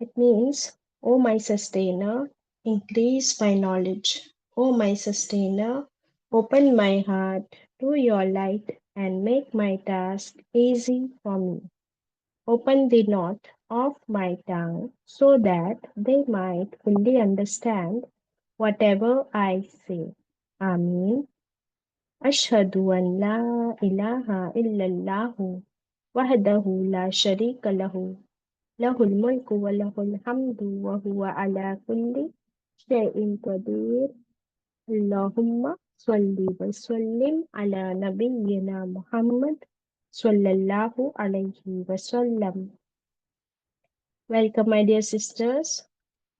It means, O my sustainer, increase my knowledge. O my sustainer, open my heart to your light and make my task easy for me. Open the knot of my tongue so that they might fully understand whatever I say. Ameen. Ashhadu an la ilaha illallahu wahdahu la sharika lahu lahul mulku wa lahul hamdu wa huwa ala kulli shay'in qadir. Allahumma salli wa sallim ala nabiyyina Muhammad sallallahu alayhi wa sallam. Welcome my dear sisters.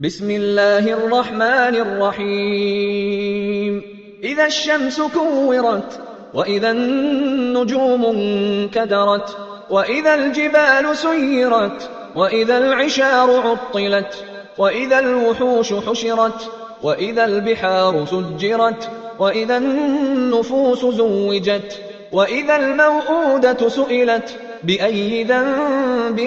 بسم الله الرحمن الرحيم إذا الشمس كورت وإذا النجوم انكدرت وإذا الجبال سيرت وإذا العشار عطلت وإذا الوحوش حشرت وإذا البحار سجرت وإذا النفوس زوجت وإذا الموءودة سئلت بأي ذنب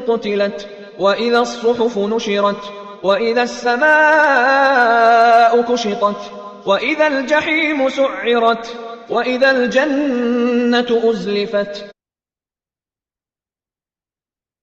قتلت وإذا الصحف نشرت وإذا السماء كشطت وإذا الجحيم سعرت وإذا الجنة أزلفت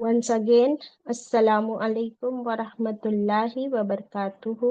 Once again, Assalamu alaikum wa rahmatullahi wa barakatuhu।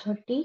30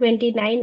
29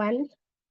1।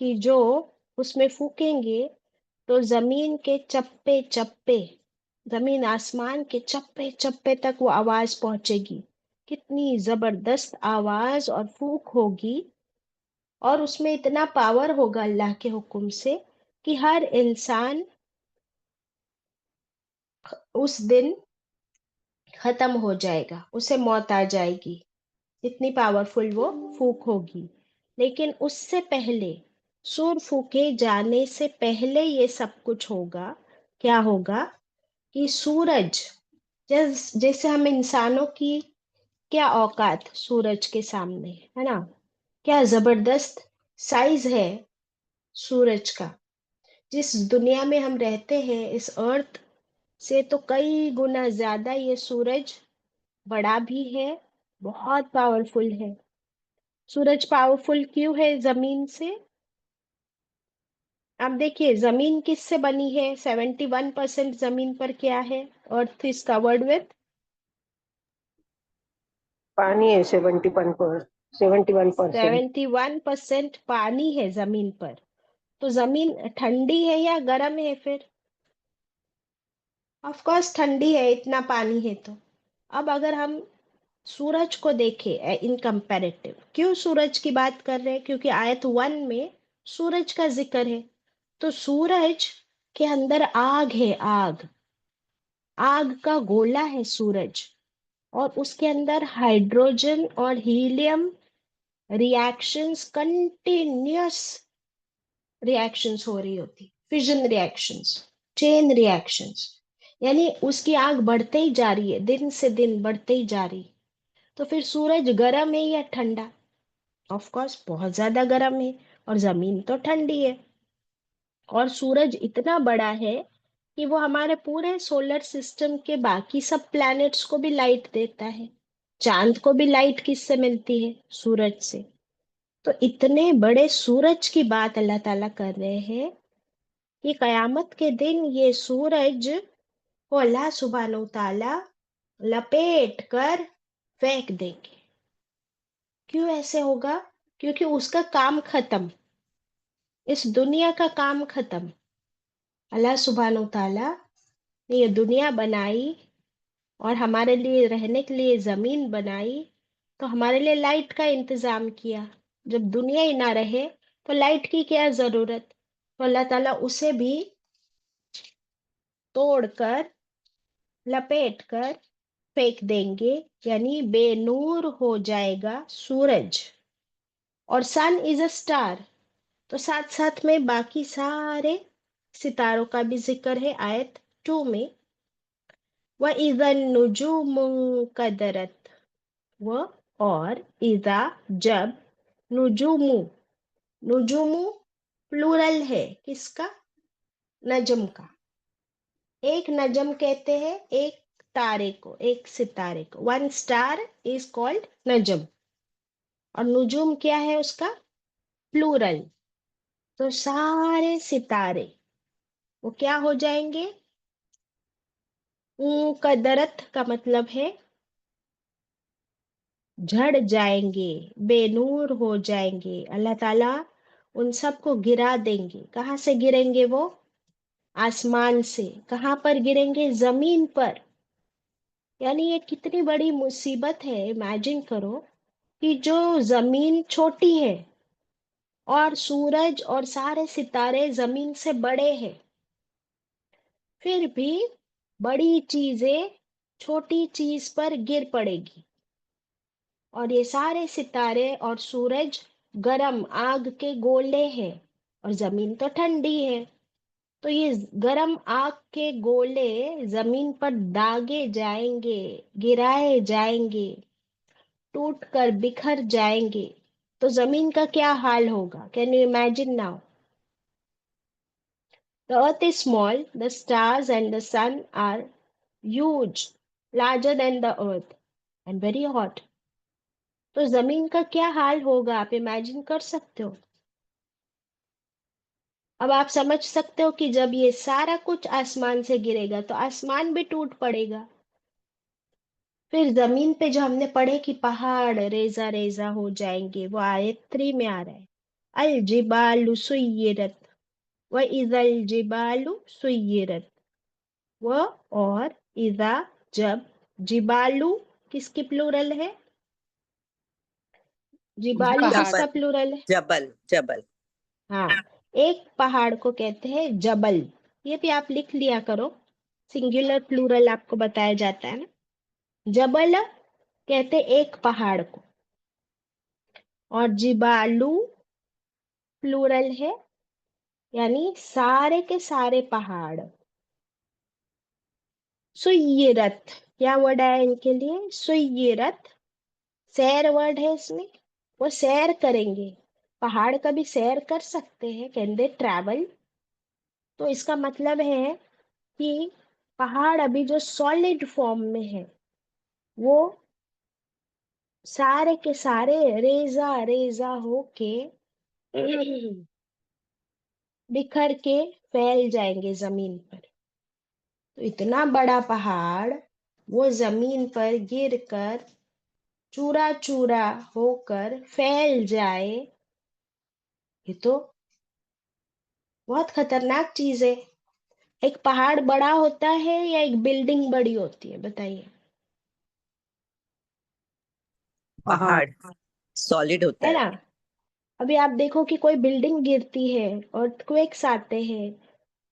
کہ جو اس میں پھونکیں گے تو زمین کے چپے چپے، زمین آسمان کے چپے چپے تک وہ آواز پہنچے گی. کتنی زبردست آواز اور پھونک ہوگی، اور اس میں اتنا پاور ہوگا اللہ کے حکم سے کہ ہر انسان اس دن ختم ہو جائے گا، اسے موت آ جائے گی. اتنی پاورفل وہ پھونک ہوگی. لیکن اس سے پہلے، سور پھونکے جانے سے پہلے یہ سب کچھ ہوگا. کیا ہوگا؟ کہ سورج، جیسے ہم انسانوں کی کیا اوقات سورج کے سامنے ہے نا، کیا زبردست سائز ہے سورج کا. جس دنیا میں ہم رہتے ہیں اس ارتھ سے تو کئی گنا زیادہ یہ سورج بڑا بھی ہے، بہت پاورفل ہے. سورج پاورفل کیوں ہے زمین سے؟ اب دیکھیے زمین کس سے بنی ہے. 71% زمین پر کیا ہے؟ ارتھ از کورڈ وتھ پانی ہے 71%. 71% پانی ہے زمین پر. تو زمین ٹھنڈی ہے یا گرم ہے پھر؟ آف کورس ٹھنڈی ہے، اتنا پانی ہے تو. اب اگر ہم سورج کو دیکھیں ان کمپیریٹو، کیوں سورج کی بات کر رہے ہیں؟ کیونکہ آیت 1 میں سورج کا ذکر ہے. تو سورج کے اندر آگ ہے، آگ، آگ کا گولا ہے سورج، اور اس کے اندر ہائیڈروجن اور ہیلیم ریاکشنز، کنٹینیوس ریاکشنز ہو رہی ہوتی، فیژن ریاکشنز، چین ریاکشنز. یعنی اس کی آگ بڑھتے ہی جا رہی ہے، دن سے دن بڑھتے ہی جا رہی. تو پھر سورج گرم ہے یا ٹھنڈا؟ آف کورس بہت زیادہ گرم ہے، اور زمین تو ٹھنڈی ہے. اور سورج اتنا بڑا ہے کہ وہ ہمارے پورے سولر سسٹم کے باقی سب پلانٹس کو بھی لائٹ دیتا ہے. چاند کو بھی لائٹ کس سے ملتی ہے؟ سورج سے. تو اتنے بڑے سورج کی بات اللہ تعالیٰ کر رہے ہیں کہ قیامت کے دن یہ سورج کو اللہ سبحانہ و تعالیٰ لپیٹ کر پھینک دیں گے. کیوں ایسے ہوگا؟ کیونکہ اس کا کام ختم، اس دنیا کا کام ختم. اللہ سبحانہ و تعالیٰ نے یہ دنیا بنائی اور ہمارے لیے رہنے کے لیے زمین بنائی، تو ہمارے لیے لائٹ کا انتظام کیا. جب دنیا ہی نہ رہے تو لائٹ کی کیا ضرورت؟ تو اللہ تعالیٰ اسے بھی توڑ کر، لپیٹ کر پھینک دیں گے، یعنی بے نور ہو جائے گا سورج. اور سن از اے اسٹار، تو ساتھ ساتھ میں باقی سارے ستاروں کا بھی ذکر ہے آیت 2 میں. وَإِذَا النُّجُومُ انقدرت، وہ اور اذا جب، نجوم، نجوم پلورل ہے کس کا؟ نجم کا. ایک نجم کہتے ہیں ایک تارے کو، ایک ستارے کو. ون اسٹار از کالڈ نجم. اور نجوم کیا ہے اس کا؟ پلورل. تو سارے ستارے وہ کیا ہو جائیں گے؟ قدرت کا مطلب ہے جھڑ جائیں گے، بے نور ہو جائیں گے. اللہ تعالیٰ ان سب کو گرا دیں گے. کہاں سے گریں گے وہ؟ آسمان سے. کہاں پر گریں گے؟ زمین پر. یعنی یہ کتنی بڑی مصیبت ہے. امیجن کرو کہ جو زمین چھوٹی ہے اور سورج اور سارے ستارے زمین سے بڑے ہیں، پھر بھی بڑی چیزیں چھوٹی چیز پر گر پڑے گی. اور یہ سارے ستارے اور سورج گرم آگ کے گولے ہیں، اور زمین تو ٹھنڈی ہے. تو یہ گرم آگ کے گولے زمین پر داغے جائیں گے، گرائے جائیں گے، ٹوٹ کر بکھر جائیں گے. تو زمین کا کیا حال ہوگا؟ Can you imagine now? The earth is small, the stars and the sun are huge, larger than the earth and very hot. تو زمین کا کیا حال ہوگا آپ امیجن کر سکتے ہو؟ اب آپ سمجھ سکتے ہو کہ جب یہ سارا کچھ آسمان سے گرے گا تو آسمان بھی ٹوٹ پڑے گا. پھر زمین پہ جو ہم نے پڑھے کہ پہاڑ ریزہ ریزہ ہو جائیں گے، وہ آیت 3 میں آ رہا ہے. الجبال سیرت وَإِذَا الْجِبَالُ سُيِّرَتْ، وہ اور اذا جب، جبالو کس کی پلورل ہے؟ جبالو کس پہاڑ کا جبل پلورل ہے؟ جبل جبل ہاں، ایک پہاڑ کو کہتے ہیں جبل، یہ بھی آپ لکھ لیا کرو، سنگولر پلورل آپ کو بتایا جاتا ہے نا، جبل کہتے ایک پہاڑ کو، اور جبالو پلورل ہے یعنی سارے کے سارے پہاڑ. سیرت کیا ورڈ آیا ان کے لیے؟ سیرت سیر ورڈ ہے اس میں، وہ سیر کریں گے، پہاڑ کا بھی سیر کر سکتے ہیں، کین دے ٹریول. تو اس کا مطلب ہے کہ پہاڑ ابھی جو سالڈ فارم میں ہے وہ سارے کے سارے ریزہ ریزہ ہو کے بکھر کے پھیل جائیں گے زمین پر. تو اتنا بڑا پہاڑ وہ زمین پر گر کر چورا چورا ہو کر پھیل جائے، یہ تو بہت خطرناک چیز ہے. ایک پہاڑ بڑا ہوتا ہے یا ایک بلڈنگ بڑی ہوتی ہے بتائیے؟ پہاڑ پہاڑ سالڈ ہوتا ہے ہے. نا. ابھی آپ دیکھو کہ کوئی بلڈنگ گرتی ہے اور کویکس آتے ہیں،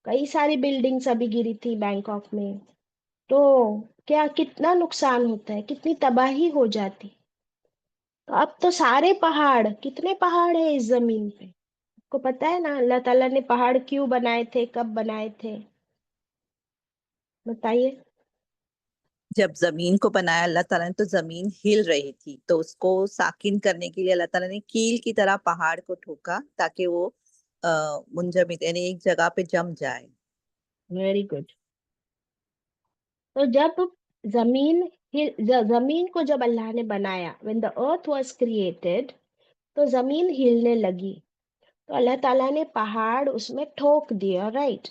کئی ساری بلڈنگس ابھی گری تھی بینکاک میں، تو کیا کتنا نقصان ہوتا ہے، کتنی تباہی ہو جاتی. تو اب تو سارے پہاڑ، کتنے پہاڑ ہیں اس زمین پہ، آپ کو پتا ہے نا اللہ تعالیٰ نے پہاڑ کیوں بنائے تھے، کب بنائے تھے بتائیے؟ جب زمین کو بنایا اللہ تعالیٰ نے تو زمین ہل رہی تھی، تو اس کو ساکن کرنے کے لیے اللہ تعالیٰ نے کیل کی طرح پہاڑ کو ٹھوکا تاکہ وہ منجمد یعنی ایک جگہ پہ جم جائے. Very good. تو جب زمین کو جب اللہ نے بنایا، when the earth was created، تو زمین ہلنے لگی، تو اللہ تعالیٰ نے پہاڑ اس میں ٹھوک دیا، رائٹ.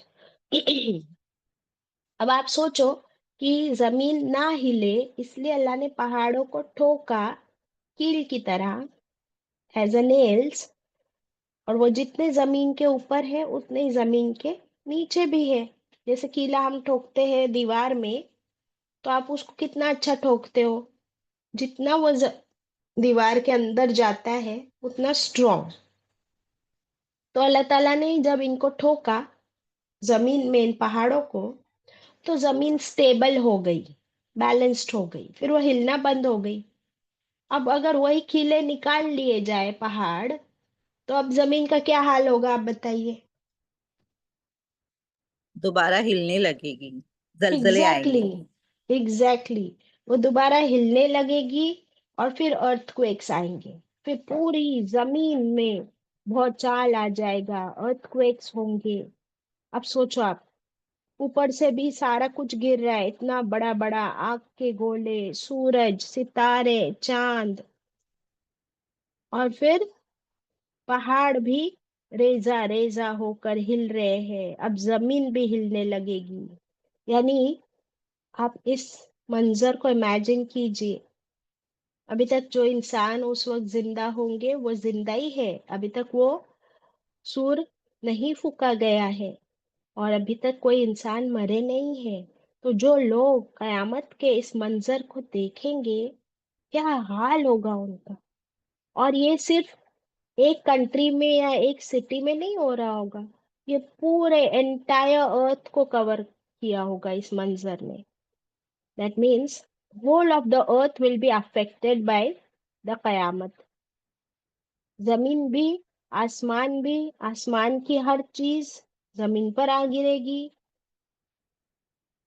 اب آپ سوچو کہ زمین نہ ہلے اس لیے اللہ نے پہاڑوں کو ٹھوکا کیل کی طرح، ایز اے نیلس، اور وہ جتنے زمین کے اوپر ہے اتنے ہی زمین کے نیچے بھی ہے. جیسے کیلا ہم ٹھوکتے ہیں دیوار میں، تو آپ اس کو کتنا اچھا ٹھوکتے ہو، جتنا وہ دیوار کے اندر جاتا ہے اتنا اسٹرانگ. تو اللہ تعالیٰ نے جب ان کو ٹھوکا زمین میں، ان پہاڑوں کو، تو زمین سٹیبل ہو گئی، بیلنسڈ ہو گئی، پھر وہ ہلنا بند ہو گئی. اب اگر وہی کیلے نکال لیے جائے پہاڑ، تو اب زمین کا کیا حال ہوگا آپ بتائیے؟ دوبارہ ہلنے لگے گی، زلزلے آئیں ایگزیکٹلی گے. ایگزیکٹلی وہ دوبارہ ہلنے لگے گی، اور پھر ارتھ کویکس آئیں گے، پھر پوری زمین میں بہت چال آ جائے گا، ارتھ کویکس ہوں گے. اب سوچو آپ، اوپر سے بھی سارا کچھ گر رہا ہے، اتنا بڑا بڑا آگ کے گولے، سورج، ستارے، چاند، اور پھر پہاڑ بھی ریزہ ریزہ ہو کر ہل رہے ہیں، اب زمین بھی ہلنے لگے گی. یعنی آپ اس منظر کو امیجن کیجئے، ابھی تک جو انسان اس وقت زندہ ہوں گے وہ زندہ ہی ہے، ابھی تک وہ سور نہیں پھونکا گیا ہے، اور ابھی تک کوئی انسان مرے نہیں ہے. تو جو لوگ قیامت کے اس منظر کو دیکھیں گے کیا حال ہوگا ان کا. اور یہ صرف ایک کنٹری میں یا ایک سٹی میں نہیں ہو رہا ہوگا، یہ پورے انٹائر ارتھ کو کور کیا ہوگا اس منظر نے. That means whole of the earth will be affected by the قیامت. زمین بھی، آسمان بھی، آسمان کی ہر چیز زمین پر آ گرے گی،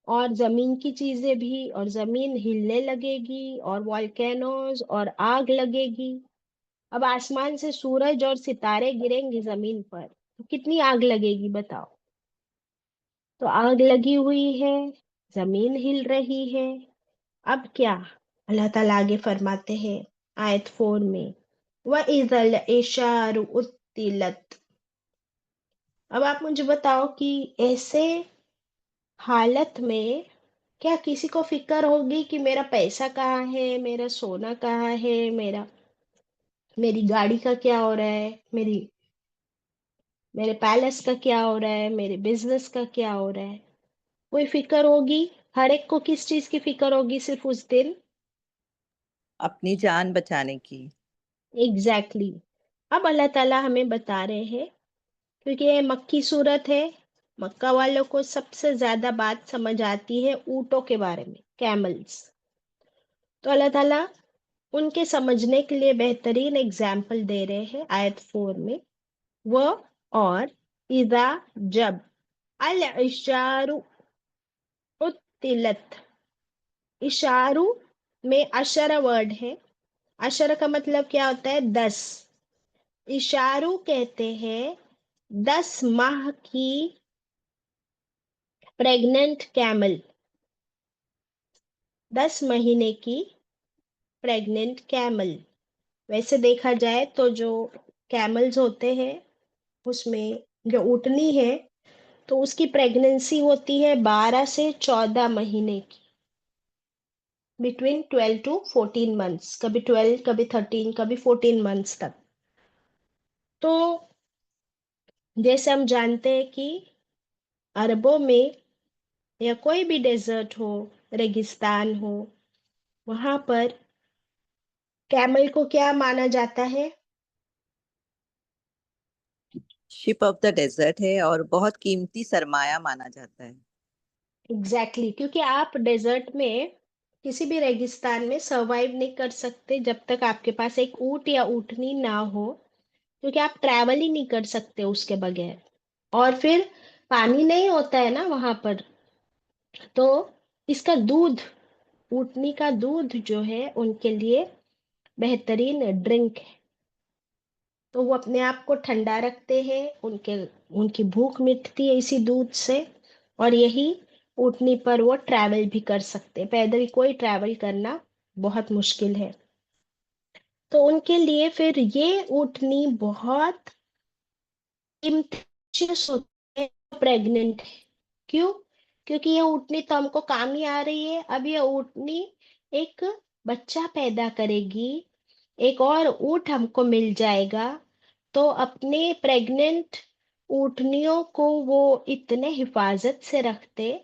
اور زمین کی چیزیں بھی، اور زمین ہلنے لگے گی، اور والکینوز اور آگ لگے گی. اب آسمان سے سورج اور ستارے گریں گے زمین پر تو کتنی آگ لگے گی بتاؤ. تو آگ لگی ہوئی ہے، زمین ہل رہی ہے. اب کیا اللہ تعالیٰ آگے فرماتے ہیں آیت 4 میں، وَإِذَا الْعِشَارُ عُطِّلَتْ. اب آپ مجھے بتاؤ کہ ایسے حالت میں کیا کسی کو فکر ہوگی کہ میرا پیسہ کہاں ہے، میرا سونا کہاں ہے، میری گاڑی کا کیا ہو رہا ہے، میری میرے پیلس کا کیا ہو رہا ہے، میرے بزنس کا کیا ہو رہا ہے. کوئی فکر ہوگی؟ ہر ایک کو کس چیز کی فکر ہوگی صرف اس دن؟ اپنی جان بچانے کی. ایگزیکٹلی. اب اللہ تعالیٰ ہمیں بتا رہے ہیں، کیونکہ یہ مکی صورت ہے، مکہ والوں کو سب سے زیادہ بات سمجھ آتی ہے اونٹوں کے بارے میں، کیملز. تو اللہ تعالیٰ ان کے سمجھنے کے لیے بہترین اگزامپل دے رہے ہیں آیت 4 میں. وہ اور اذا جب العشار عطلت. اشارو میں اشرا ورڈ ہے. اشرا کا مطلب کیا ہوتا ہے؟ 10. اشارو کہتے ہیں 10 ماہ کی پریگننٹ کیمل. 10 مہینے کی پریگننٹ کیمل. ویسے دیکھا جائے تو جو کیملز ہوتے ہیں اس میں جو اونٹنی ہے تو اس کی پریگننسی ہوتی ہے 12 سے 14 مہینے کی، بٹوین 12 ٹو 14 منتھس، کبھی 12 کبھی 13 کبھی 14 منتھس تک. تو جیسے ہم جانتے ہیں کہ عربوں میں یا کوئی بھی ڈیزرٹ ہو، ریگستان ہو، وہاں پر کیمل کو کیا مانا جاتا ہے؟ شپ آف دا ڈیزرٹ ہے اور بہت قیمتی سرمایہ مانا جاتا ہے. ایگزیکٹلی. کیونکہ آپ ڈیزرٹ میں کسی بھی ریگستان میں سروائیو نہیں کر سکتے جب تک آپ کے پاس ایک اونٹ یا اونٹنی نہ ہو، کیونکہ آپ ٹریول ہی نہیں کر سکتے اس کے بغیر. اور پھر پانی نہیں ہوتا ہے نا وہاں پر، تو اس کا دودھ، اونٹنی کا دودھ جو ہے ان کے لیے بہترین ڈرنک ہے. تو وہ اپنے آپ کو ٹھنڈا رکھتے ہیں، ان کی بھوک مٹتی ہے اسی دودھ سے. اور یہی اونٹنی پر وہ ٹریول بھی کر سکتے. پیدل کوئی ٹریول کرنا بہت مشکل ہے. تو ان کے لیے پھر یہ اونٹنی بہت انفیکشس ہوتی ہے، پریگننٹ ہے. کیوں؟ کیونکہ یہ اونٹنی تو ہم کو کام ہی آ رہی ہے. اب یہ اونٹنی ایک بچہ پیدا کرے گی، ایک اور اونٹ ہم کو مل جائے گا. تو اپنے پریگننٹ اونٹنیوں کو وہ اتنے حفاظت سے رکھتے،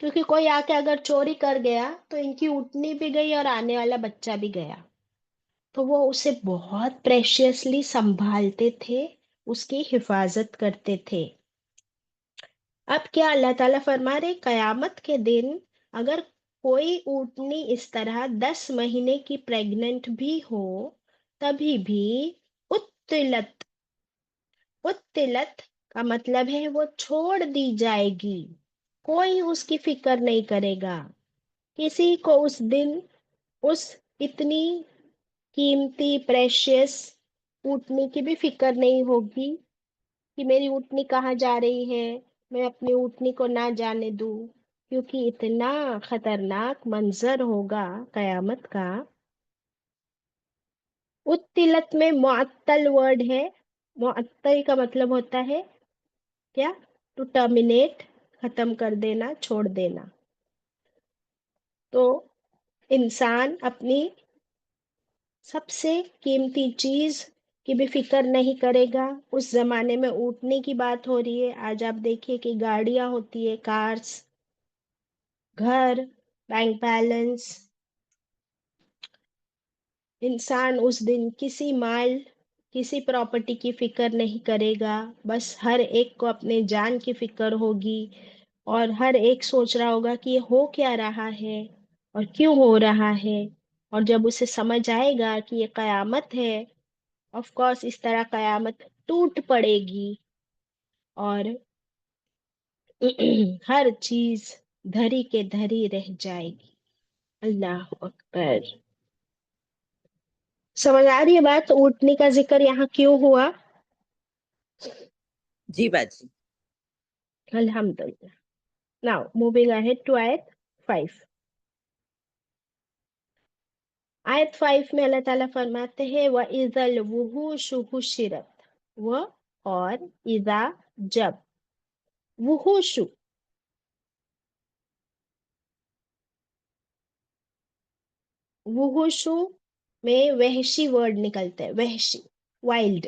کیونکہ کوئی آ کے اگر چوری کر گیا تو ان کی اونٹنی بھی گئی اور آنے والا بچہ بھی گیا. تو وہ اسے بہت پریشیسلی سنبھالتے تھے، اس کی حفاظت کرتے تھے. اب کیا اللہ تعالیٰ فرما رہے قیامت کے دن اگر کوئی اونٹنی اس طرح 10 مہینے کی پریگننٹ بھی ہو، تبھی بھی اتلت. اتلت کا مطلب ہے وہ چھوڑ دی جائے گی، کوئی اس کی فکر نہیں کرے گا. کسی کو اس دن اس اتنی قیمتی پریشیس اونٹنی کی بھی فکر نہیں ہوگی کہ میری اونٹنی کہاں جا رہی ہے، میں اپنی اونٹنی کو نہ جانے دوں. کیونکہ اتنا خطرناک منظر ہوگا قیامت کا. اتلت میں معطل ورڈ ہے. معطل کا مطلب ہوتا ہے کیا؟ ٹو ٹرمینیٹ، ختم کر دینا، چھوڑ دینا. تو انسان اپنی سب سے قیمتی چیز کی بھی فکر نہیں کرے گا. اس زمانے میں اونٹنے کی بات ہو رہی ہے. آج آپ دیکھیے کہ گاڑیاں ہوتی ہے، کارز، گھر، بینک بیلنس. انسان اس دن کسی مال، کسی پراپرٹی کی فکر نہیں کرے گا. بس ہر ایک کو اپنے جان کی فکر ہوگی، اور ہر ایک سوچ رہا ہوگا کہ یہ ہو کیا رہا ہے اور کیوں ہو رہا ہے. اور جب اسے سمجھ آئے گا کہ یہ قیامت ہے، آف کورس اس طرح قیامت ٹوٹ پڑے گی اور ہر چیز دھری کے دھری رہ جائے گی. اللہ اکبر. سمجھ آ رہی ہے بات؟ اونٹنے کا ذکر یہاں کیوں ہوا؟ جی باجی. الحمدللہ. Now moving ahead to ayat 5. آیت 5 میں اللہ تعالیٰ فرماتے ہیں وَإِذَا الْوُحُوشُ حُشِرَتْ. وہ اور اذا جب. وحوش، وحوش میں وحشی ورڈ نکلتا ہے، وحشی، وائلڈ.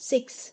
6।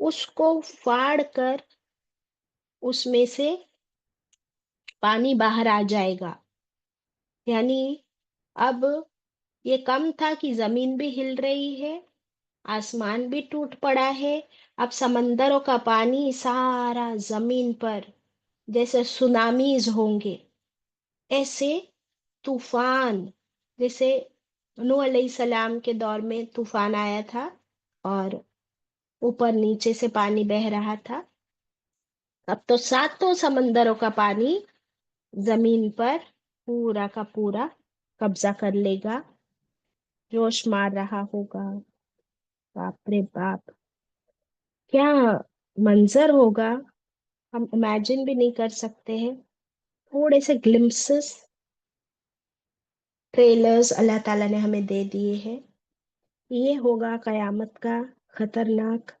اس کو پھاڑ کر اس میں سے پانی باہر آ جائے گا. یعنی اب یہ کم تھا کہ زمین بھی ہل رہی ہے، آسمان بھی ٹوٹ پڑا ہے. اب سمندروں کا پانی سارا زمین پر جیسے سونامیز ہوں گے، ایسے طوفان، جیسے نوح علیہ السلام کے دور میں طوفان آیا تھا اور اوپر نیچے سے پانی بہ رہا تھا. اب تو ساتوں سمندروں کا پانی زمین پر پورا کا پورا قبضہ کر لے گا، جوش مار رہا ہوگا. باپ رے باپ، کیا منظر ہوگا، ہم امیجن بھی نہیں کر سکتے ہیں. تھوڑے سے گلمسز، ٹریلرز اللہ تعالیٰ نے ہمیں دے دیے ہیں. یہ ہوگا قیامت کا خطرناک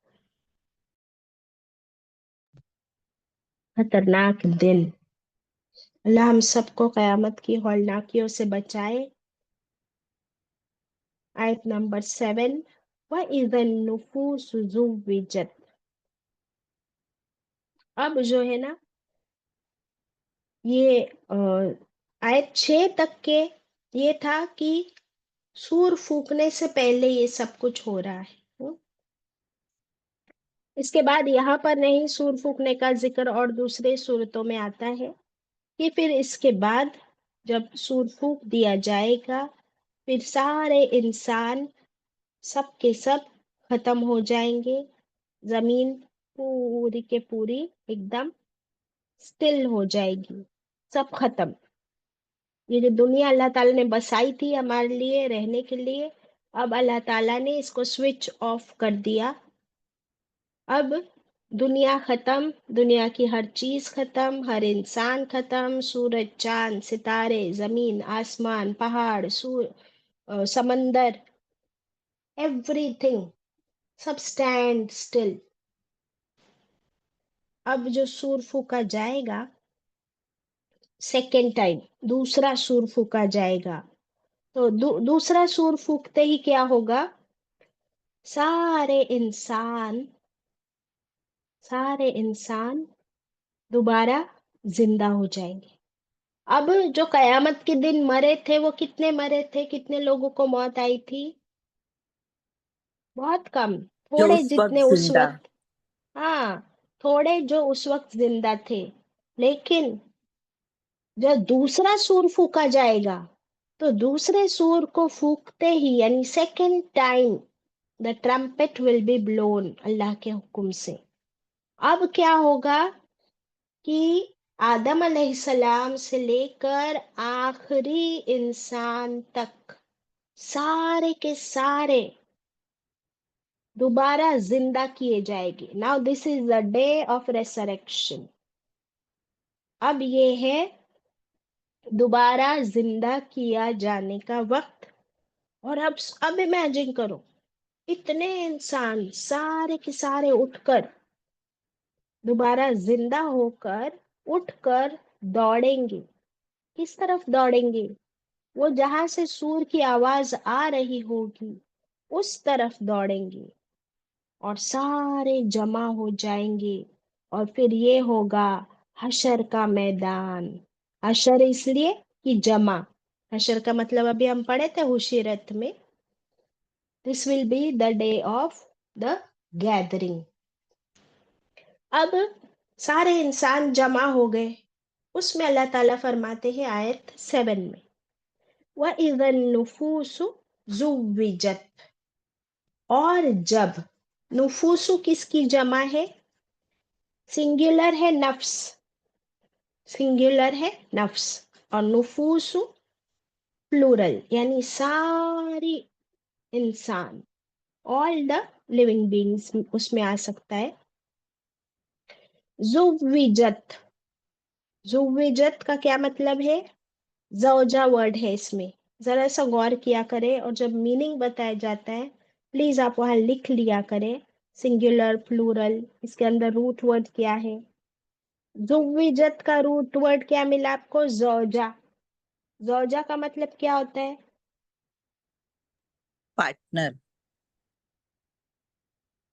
دن. اللہ ہم سب کو قیامت کی ہولناکیوں سے بچائے. آیت نمبر 7، وَإِذَا النُّفُوسُ زُوِّجَتْ. اب جو ہے نا یہ آیت 6 تک کے یہ تھا کہ سور پھونکنے سے پہلے یہ سب کچھ ہو رہا ہے. اس کے بعد یہاں پر نہیں سور پھونکنے کا ذکر، اور دوسرے صورتوں میں آتا ہے کہ پھر اس کے بعد جب سور پھونک دیا جائے گا، پھر سارے انسان سب کے سب ختم ہو جائیں گے. زمین پوری کے پوری ایک دم سٹل ہو جائے گی، سب ختم. یہ جو دنیا اللہ تعالیٰ نے بسائی تھی ہمارے لیے رہنے کے لیے، اب اللہ تعالیٰ نے اس کو سوئچ آف کر دیا. اب دنیا ختم، دنیا کی ہر چیز ختم، ہر انسان ختم، سورج، چاند، ستارے، زمین، آسمان، پہاڑ، سمندر، ایوری تھنگ، سب اسٹینڈ اسٹل. اب جو سور پھونکا جائے گا سیکنڈ ٹائم، دوسرا سور پھونکا جائے گا، تو دوسرا سور پھونکتے ہی کیا ہوگا، سارے انسان دوبارہ زندہ ہو جائیں گے. اب جو قیامت کے دن مرے تھے وہ کتنے مرے تھے، کتنے لوگوں کو موت آئی تھی؟ بہت کم، جو تھوڑے اس جتنے وقت اس زندہ. وقت. ہاں، تھوڑے جو اس وقت زندہ تھے. لیکن جب دوسرا سور پھونکا جائے گا تو دوسرے سور کو پھونکتے ہی یعنی second time the trumpet will be blown اللہ کے حکم سے. اب کیا ہوگا کہ آدم علیہ السلام سے لے کر آخری انسان تک سارے کے سارے دوبارہ زندہ کیے جائیں گے. Now this is the day of resurrection. اب یہ ہے دوبارہ زندہ کیا جانے کا وقت. اور اب امیجن کرو، اتنے انسان سارے کے سارے اٹھ کر دوبارہ زندہ ہو کر اٹھ کر دوڑیں گے. کس طرف دوڑیں گے؟ وہ جہاں سے سور کی آواز آ رہی ہوگی اس طرف دوڑیں گے اور سارے جمع ہو جائیں گے. اور پھر یہ ہوگا حشر کا میدان. حشر اس لیے کہ جمع، حشر کا مطلب ابھی ہم پڑھے تھے حشرت میں. This will be the day of the gathering. اب سارے انسان جمع ہو گئے. اس میں اللہ تعالیٰ فرماتے ہیں آیت 7 میں، وَإِذَا النُّفُوسُ زُوِّجَتْ. اور جب، نفوسو کس کی جمع ہے؟ سنگولر ہے نفس، سنگولر ہے نفس، اور نفوسو پلورل یعنی ساری انسان، all the living beings اس میں آ سکتا ہے. زوجت، زوجت کا کیا مطلب ہے؟ زوجہ ورڈ ہے اس میں، ذرا سا غور کیا کرے اور جب میننگ بتایا جاتا ہے پلیز آپ وہاں لکھ لیا کرے سنگولر پلورل، اس کے اندر روٹ ورڈ کیا ہے. زوجت کا روٹ ورڈ کیا ملا آپ کو؟ زوجہ. زوجہ کا مطلب کیا ہوتا ہے؟ پارٹنر.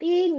3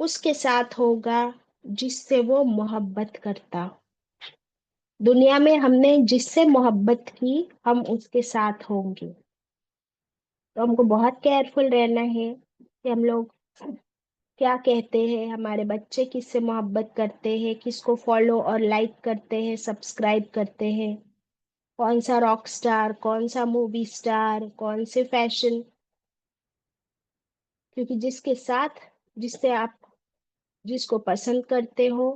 اس کے ساتھ ہوگا جس سے وہ محبت کرتا ہو۔ دنیا میں ہم نے جس سے محبت کی ہم اس کے ساتھ ہوں گے۔ تو ہم کو بہت کیئرفل رہنا ہے کہ ہم لوگ کیا کہتے ہیں، ہمارے بچے کس سے محبت کرتے ہیں، کس کو فالو اور لائک کرتے ہیں، سبسکرائب کرتے ہیں، کون سا راک سٹار، کون سا مووی سٹار، کون سے فیشن، کیونکہ جس کے ساتھ، جس سے آپ جس کو پسند کرتے ہو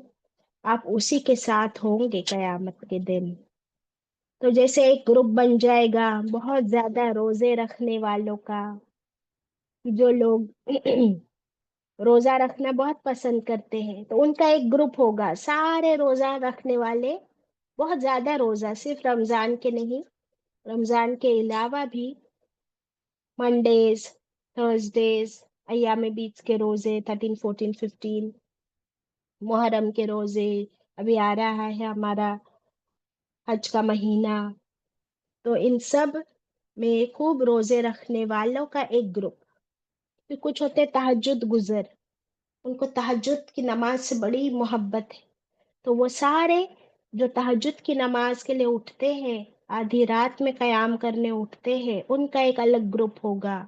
آپ اسی کے ساتھ ہوں گے قیامت کے دن۔ تو جیسے ایک گروپ بن جائے گا بہت زیادہ روزے رکھنے والوں کا، جو لوگ روزہ رکھنا بہت پسند کرتے ہیں تو ان کا ایک گروپ ہوگا، سارے روزہ رکھنے والے، بہت زیادہ روزہ، صرف رمضان کے نہیں، رمضان کے علاوہ بھی منڈیز، تھرسڈیز، ایام بیچ کے روزے 13 14 15، محرم کے روزے، ابھی آ رہا ہے ہمارا حج کا مہینہ، تو ان سب میں خوب روزے رکھنے والوں کا ایک گروپ۔ پھر کچھ ہوتے تہجد گزر، ان کو تہجد کی نماز سے بڑی محبت ہے، تو وہ سارے جو تہجد کی نماز کے لیے اٹھتے ہیں، آدھی رات میں قیام کرنے اٹھتے ہیں، ان کا ایک الگ گروپ ہوگا۔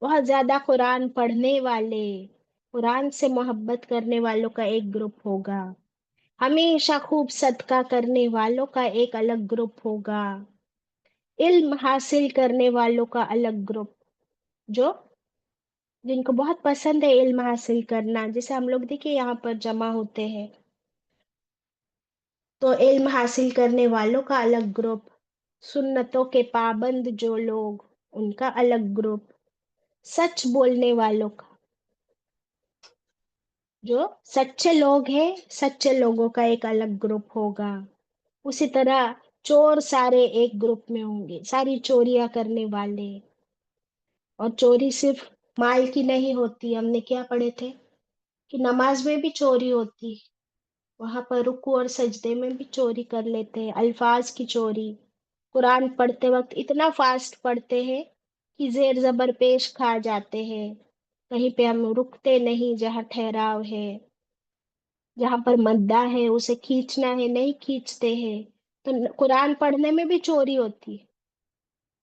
بہت زیادہ قرآن پڑھنے والے، قرآن سے محبت کرنے والوں کا ایک گروپ ہوگا۔ ہمیشہ خوب صدقہ کرنے والوں کا ایک الگ گروپ ہوگا۔ علم حاصل کرنے والوں کا الگ گروپ، جو جن کو بہت پسند ہے علم حاصل کرنا، جیسے ہم لوگ دیکھیں یہاں پر جمع ہوتے ہیں، تو علم حاصل کرنے والوں کا الگ گروپ، سنتوں کے پابند جو لوگ ان کا الگ گروپ، سچ بولنے والوں کا، جو سچے لوگ ہیں سچے لوگوں کا ایک الگ گروپ ہوگا۔ اسی طرح چور سارے ایک گروپ میں ہوں گے، ساری چوریاں کرنے والے، اور چوری صرف مال کی نہیں ہوتی، ہم نے کیا پڑھے تھے کہ نماز میں بھی چوری ہوتی، وہاں پر رکوع اور سجدے میں بھی چوری کر لیتے ہیں، الفاظ کی چوری، قرآن پڑھتے وقت اتنا فاسٹ پڑھتے ہیں کہ زیر زبر پیش کھا جاتے ہیں، کہیں پہ ہم رکتے نہیں، جہاں ٹھہراؤ ہے، جہاں پر مدہ ہے اسے کھینچنا ہے نہیں کھینچتے ہیں، تو قرآن پڑھنے میں بھی چوری ہوتی ہے۔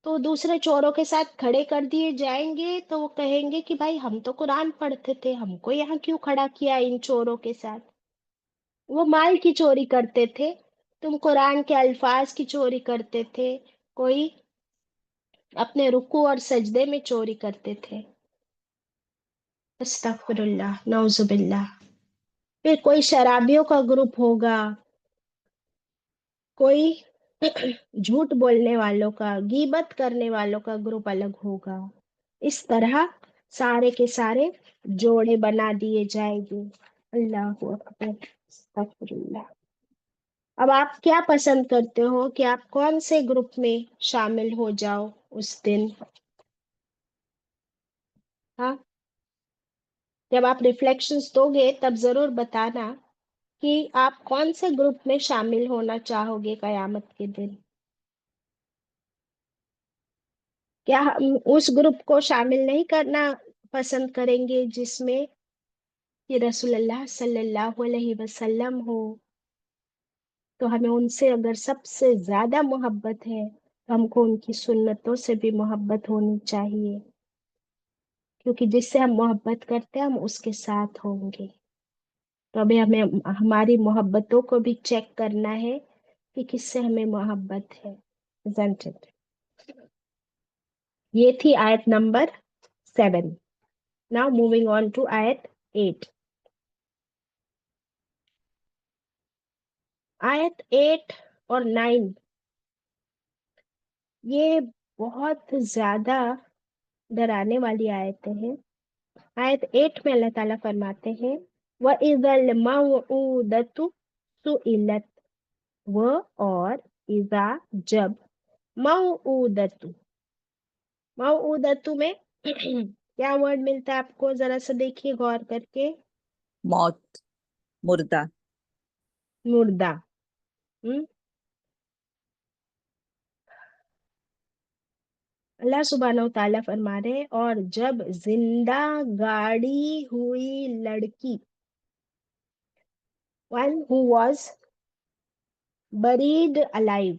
تو دوسرے چوروں کے ساتھ کھڑے کر دیے جائیں گے تو وہ کہیں گے کہ بھائی ہم تو قرآن پڑھتے تھے، ہم کو یہاں کیوں کھڑا کیا ان چوروں کے ساتھ؟ وہ مال کی چوری کرتے تھے، تم قرآن کے الفاظ کی چوری کرتے تھے، کوئی اپنے رکوع اور سجدے میں چوری کرتے تھے۔ استغفر اللہ، نعوذ باللہ۔ پھر کوئی شرابیوں کا گروپ ہوگا، کوئی جھوٹ بولنے والوں کا، غیبت کرنے والوں کا گروپ الگ ہوگا۔ اس طرح سارے کے سارے جوڑے بنا دیے جائیں گے۔ اللہ اکبر، استغفر اللہ۔ اب آپ کیا پسند کرتے ہو کہ آپ کون سے گروپ میں شامل ہو جاؤ اس دن؟ ہاں، جب آپ ریفلیکشنز دو گے تب ضرور بتانا کہ آپ کون سے گروپ میں شامل ہونا چاہو گے قیامت کے دن۔ کیا ہم اس گروپ کو شامل نہیں کرنا پسند کریں گے جس میں کہ رسول اللہ صلی اللہ علیہ وسلم ہو؟ تو ہمیں ان سے اگر سب سے زیادہ محبت ہے تو ہم کو ان کی سنتوں سے بھی محبت ہونی چاہیے، کیونکہ جس سے ہم محبت کرتے ہیں ہم اس کے ساتھ ہوں گے۔ تو ابھی ہمیں ہماری محبتوں کو بھی چیک کرنا ہے کہ کس سے ہمیں محبت ہے، isn't it؟ یہ تھی آیت number 7۔ Now moving on to آیت 8۔ آیت 8 اور 9 یہ بہت زیادہ ڈرانے والی آیتیں ہیں۔ آیت 8 میں اللہ تعالیٰ فرماتے ہیں وَإِذَا الْمَوْعُودَةُ سُئِلَتْ، وہ اور اذا جب، موعودتو، موعودتو میں کیا ورڈ ملتا ہے آپ کو؟ ذرا سا دیکھیے غور کر کے۔ موت، مردہ۔ مردہ۔ ہم؟ اللہ سبحانہ و تعالیٰ فرما رہے اور جب زندہ گاڑی ہوئی لڑکی one who was buried alive.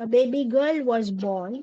a baby girl was born,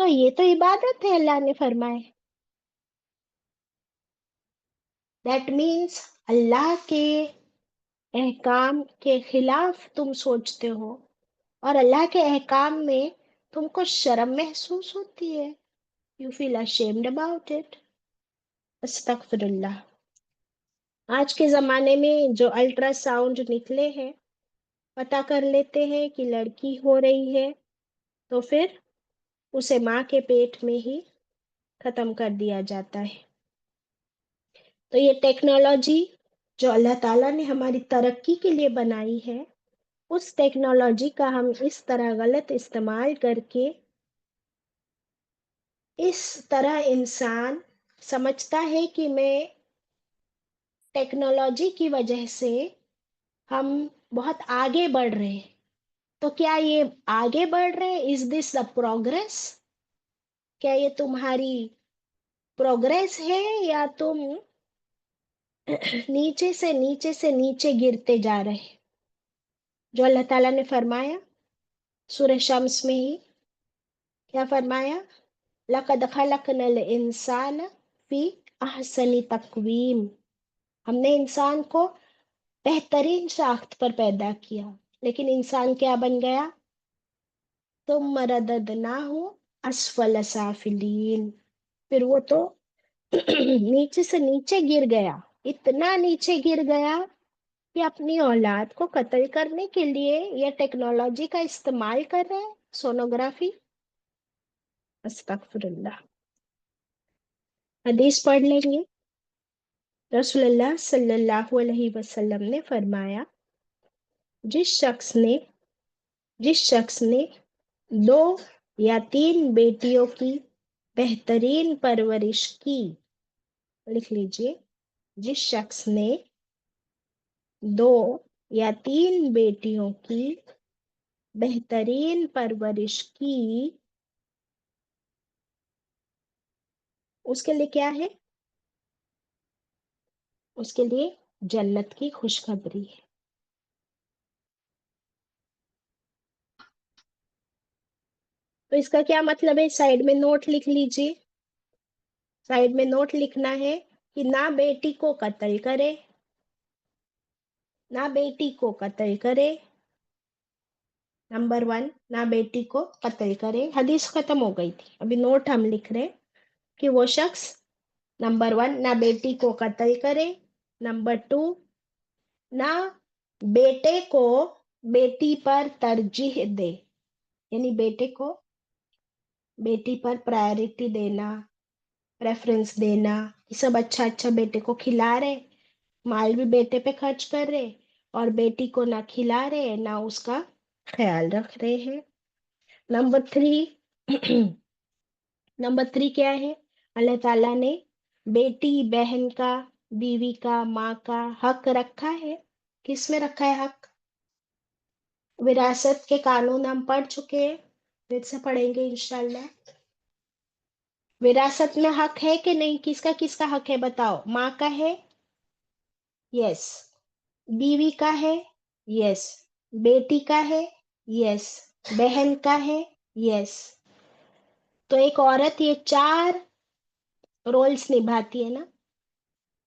تو یہ تو عبادت ہے، اللہ نے فرمائے. دیٹ مینس اللہ کے احکام کے خلاف تم سوچتے ہو اور اللہ کے احکام میں تم کو شرم محسوس ہوتی ہے. You feel ashamed about it. استغفر اللہ. آج کے زمانے میں جو الٹرا ساؤنڈ نکلے ہیں، پتہ کر لیتے ہیں کہ لڑکی ہو رہی ہے تو پھر اسے ماں کے پیٹ میں ہی ختم کر دیا جاتا ہے. تو یہ ٹیکنالوجی جو اللہ تعالیٰ نے ہماری ترقی کے لیے بنائی ہے، اس ٹیکنالوجی کا ہم اس طرح غلط استعمال کر کے اس طرح انسان سمجھتا ہے کہ میں ٹیکنالوجی کی وجہ سے ہم بہت آگے بڑھ رہے ہیں. تو کیا یہ آگے بڑھ رہے ہیں؟ از دس دا پروگرس؟ کیا یہ تمہاری پروگرس ہے یا تم نیچے سے نیچے سے نیچے گرتے جا رہے ہیں؟ جو اللہ تعالیٰ نے فرمایا سورہ شمس میں ہی کیا فرمایا؟ لَقَدْ خَلَقْنَا الْإِنسَانَ فِي أَحْسَنِ تَقْوِيمٍ. ہم نے انسان کو بہترین ساخت پر پیدا کیا، لیکن انسان کیا بن گیا؟ ثُمَّ رَدَدْنَاهُ أَسْفَلَ سَافِلِينَ. پھر وہ تو نیچے سے نیچے گر گیا، اتنا نیچے گر گیا کہ اپنی اولاد کو قتل کرنے کے لیے یہ ٹیکنالوجی کا استعمال کر رہے ہیں، سونوگرافی. استغفر اللہ. حدیث پڑھ لیں گے. رسول اللہ صلی اللہ علیہ وسلم نے فرمایا، جس شخص نے 2 یا 3 بیٹیوں کی بہترین پرورش کی، لکھ لیجئے، جس شخص نے 2 یا 3 بیٹیوں کی بہترین پرورش کی، اس کے لیے کیا ہے؟ اس کے لیے جنت کی خوشخبری ہے. تو اس کا کیا مطلب ہے؟ سائڈ میں نوٹ لکھ لیجیے. سائڈ میں نوٹ لکھنا ہے کہ نہ بیٹی کو قتل کرے، نہ بیٹی کو قتل کرے. نمبر 1، نہ بیٹی کو قتل کرے. حدیث ختم ہو گئی تھی، ابھی نوٹ ہم لکھ رہے کہ وہ شخص نمبر 1 نہ بیٹی کو قتل کرے، نمبر 2 نہ بیٹے کو بیٹی پر ترجیح دے، یعنی بیٹے کو بیٹی پر پرائرٹی دینا، پریفرنس دینا. یہ سب اچھا اچھا بیٹے کو کھلا رہے، مال بھی بیٹے پہ خرچ کر رہے، اور بیٹی کو نہ کھلا رہے نہ اس کا خیال رکھ رہے ہیں. نمبر 3 کیا ہے؟ اللہ تعالیٰ نے بیٹی بہن کا، بیوی کا، ماں کا حق رکھا ہے. کس میں رکھا ہے حق؟ وراثت کے قانون ہم پڑھ چکے ہیں، پھر سے پڑھیں گے انشاءاللہ. وراثت میں حق ہے کہ نہیں؟ کس کا حق ہے بتاؤ؟ ماں کا ہے؟ یس. بیوی کا ہے؟ یس. بیٹی کا ہے؟ یس. بہن کا ہے؟ یس. تو ایک عورت یہ 4 رولز نبھاتی ہے نا.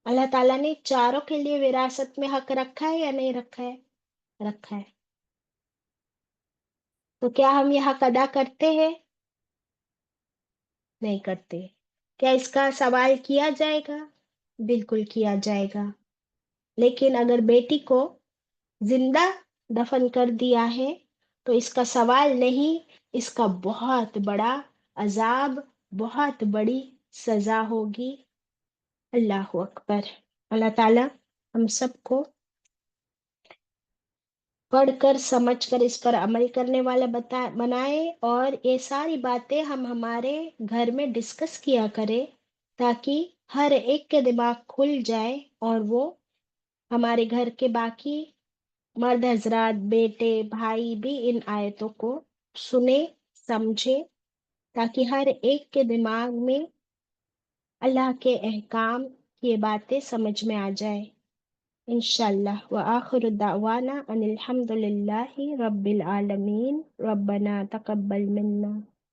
اللہ تعالیٰ نے چاروں کے لیے وراثت میں حق رکھا ہے یا نہیں رکھا ہے؟ رکھا ہے. تو کیا ہم یہ حق ادا کرتے ہیں؟ نہیں کرتے. کیا اس کا سوال کیا جائے گا؟ بالکل کیا جائے گا. لیکن اگر بیٹی کو زندہ دفن کر دیا ہے تو اس کا سوال نہیں، اس کا بہت بڑا عذاب، بہت بڑی سزا ہوگی. اللہ اکبر. اللہ تعالیٰ ہم سب کو پڑھ کر سمجھ کر اس پر عمل کرنے والا بنائے، اور یہ ساری باتیں ہم ہمارے گھر میں ڈسکس کیا کرے تاکہ ہر ایک کے دماغ کھل جائے اور وہ ہمارے گھر کے باقی مرد حضرات، بیٹے، بھائی بھی ان آیتوں کو سنے، سمجھے، تاکہ ہر ایک کے دماغ میں اللہ کے احکام کی باتیں سمجھ میں آ جائے انشاءاللہ. وآخر دعوانا ان الحمد للہ رب العالمین. ربنا تقبل منا.